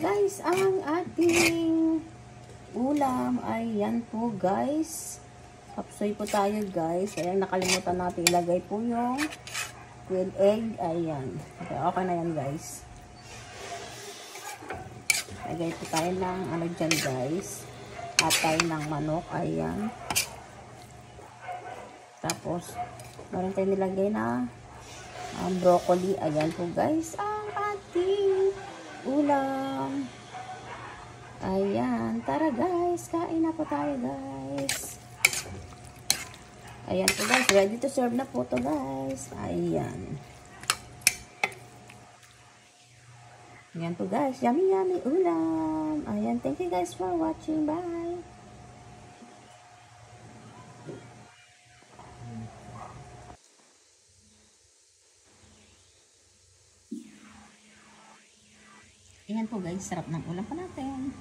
guys, ang ating ulam ay yan po guys. Kapsoy po tayo guys. Ayan, nakalimutan natin ilagay po yung quail egg. Ayan. Okay na yan guys. Lagay po tayo ng ano dyan guys. Atay ng manok. Ayan. Tapos, meron tayo nilagay na broccoli. Ayan po guys. Ang ating ulam. Ayan. Tara guys. Kain na po tayo guys. Ayan po guys. Ready to serve na po to guys. Ayan. Ayan po guys. Yummy yummy ulam. Ayan. Thank you guys for watching. Bye. Ayan po guys. Sarap ng ulam po natin.